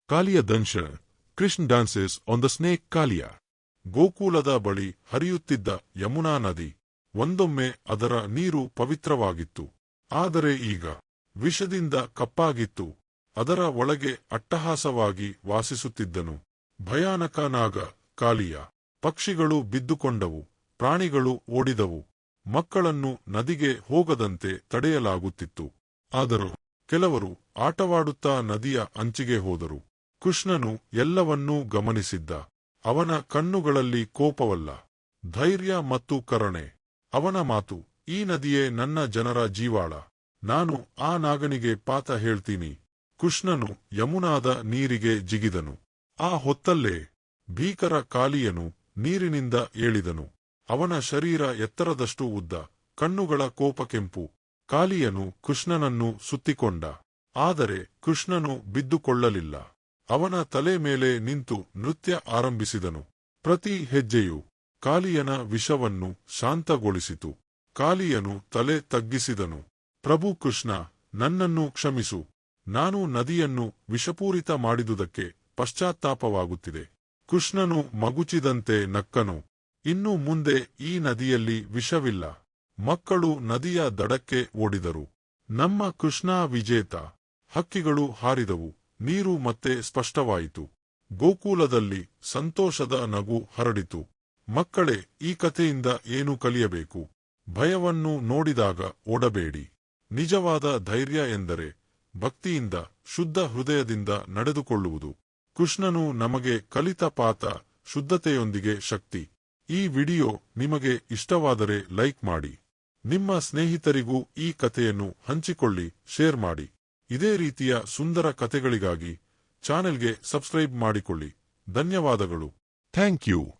ಕಾಲಿಯ ದಂಶ Krishna dances on the snake Kaliya. ಗೋಕುಲದ ಬಳಿ ಹರಿಯುತ್ತಿದ್ದ ಯಮುನಾ ನದಿ. ಒಂದೊಮ್ಮೆ ಅದರ ನೀರು ಪವಿತ್ರವಾಗಿತ್ತು. ಆದರೆ ಈಗ ವಿಷದಿಂದ ಕಪ್ಪಾಗಿತ್ತು. ಅದರ ಒಳಗೆ ಅಟ್ಟಹಾಸವಾಗಿ ವಾಸಿಸುತ್ತಿದ್ದನು ಭಯಾನಕ ನಾಗ ಕಾಲಿಯ. ಪಕ್ಷಿಗಳು ಬಿದ್ದುಕೊಂಡವು, ಪ್ರಾಣಿಗಳು ಓಡಿದವು, ಮಕ್ಕಳನ್ನು ನದಿಗೆ ಹೋಗದಂತೆ ತಡೆಯಲಾಗುತ್ತಿತ್ತು. ಆದರೂ ಕೆಲವರು ಆಟವಾಡುತ್ತಾ ನದಿಯ ಅಂಚಿಗೆ ಹೋದರು. ಕೃಷ್ಣನು ಎಲ್ಲವನ್ನೂ ಗಮನಿಸಿದ್ದ. ಅವನ ಕಣ್ಣುಗಳಲ್ಲಿ ಕೋಪವಲ್ಲ, ಧೈರ್ಯ ಮತ್ತು ಕರುಣೆ. ಅವನ ಮಾತು, ಈ ನದಿಯೇ ನನ್ನ ಜನರ ಜೀವಾಳ. ನಾನು ಆ ನಾಗನಿಗೆ ಪಾಠ ಹೇಳ್ತೀನಿ. ಕೃಷ್ಣನು ಯಮುನಾದ ನೀರಿಗೆ ಜಿಗಿದನು. ಆ ಹೊತ್ತಲ್ಲೇ ಭೀಕರ ಕಾಲಿಯನು ನೀರಿನಿಂದ ಏಳಿದನು. ಅವನ ಶರೀರ ಎತ್ತರದಷ್ಟು ಉದ್ದ, ಕಣ್ಣುಗಳ ಕೋಪ ಕೆಂಪು. ಕಾಲಿಯನು ಕೃಷ್ಣನನ್ನು ಸುತ್ತಿಕೊಂಡ. ಆದರೆ ಕೃಷ್ಣನು ಬಿದ್ದುಕೊಳ್ಳಲಿಲ್ಲ. ಅವನ ತಲೆ ಮೇಲೆ ನಿಂತು ನೃತ್ಯ ಆರಂಭಿಸಿದನು. ಪ್ರತಿ ಹೆಜ್ಜೆಯು ಕಾಲಿಯನ ವಿಷವನ್ನು ಶಾಂತಗೊಳಿಸಿತು. ಕಾಲಿಯನು ತಲೆ ತಗ್ಗಿಸಿದನು. ಪ್ರಭು ಕೃಷ್ಣ, ನನ್ನನ್ನು ಕ್ಷಮಿಸು. ನಾನು ನದಿಯನ್ನು ವಿಷಪೂರಿತ ಮಾಡಿದುದಕ್ಕೆ ಪಶ್ಚಾತ್ತಾಪವಾಗುತ್ತಿದೆ. ಕೃಷ್ಣನು ಮಗುಚಿದಂತೆ ನಕ್ಕನು. ಇನ್ನು ಮುಂದೆ ಈ ನದಿಯಲ್ಲಿ ವಿಷವಿಲ್ಲ. ಮಕ್ಕಳು ನದಿಯ ದಡಕ್ಕೆ ಓಡಿದರು. ನಮ್ಮ ಕೃಷ್ಣ ವಿಜೇತ. ಹಕ್ಕಿಗಳು ಹಾರಿದವು. ನೀರು ಮತ್ತೆ ಸ್ಪಷ್ಟವಾಯಿತು. ಗೋಕುಲದಲ್ಲಿ ಸಂತೋಷದ ನಗು ಹರಡಿತು. ಮಕ್ಕಳೇ, ಈ ಕಥೆಯಿಂದ ಏನು ಕಲಿಯಬೇಕು? ಭಯವನ್ನು ನೋಡಿದಾಗ ಓಡಬೇಡಿ. ನಿಜವಾದ ಧೈರ್ಯ ಎಂದರೆ ಭಕ್ತಿಯಿಂದ, ಶುದ್ಧ ಹೃದಯದಿಂದ ನಡೆದುಕೊಳ್ಳುವುದು. ಕೃಷ್ಣನು ನಮಗೆ ಕಲಿತ ಪಾಠ, ಶುದ್ಧತೆಯೊಂದಿಗೆ ಶಕ್ತಿ. ಈ ವಿಡಿಯೋ ನಿಮಗೆ ಇಷ್ಟವಾದರೆ ಲೈಕ್ ಮಾಡಿ. ನಿಮ್ಮ ಸ್ನೇಹಿತರಿಗೂ ಈ ಕಥೆಯನ್ನು ಹಂಚಿಕೊಳ್ಳಿ, ಶೇರ್ ಮಾಡಿ. ಇದೇ ರೀತಿಯ ಸುಂದರ ಕಥೆಗಳಿಗಾಗಿ ಚಾನೆಲ್ಗೆ ಸಬ್ಸ್ಕ್ರೈಬ್ ಮಾಡಿಕೊಳ್ಳಿ. ಧನ್ಯವಾದಗಳು. Thank you.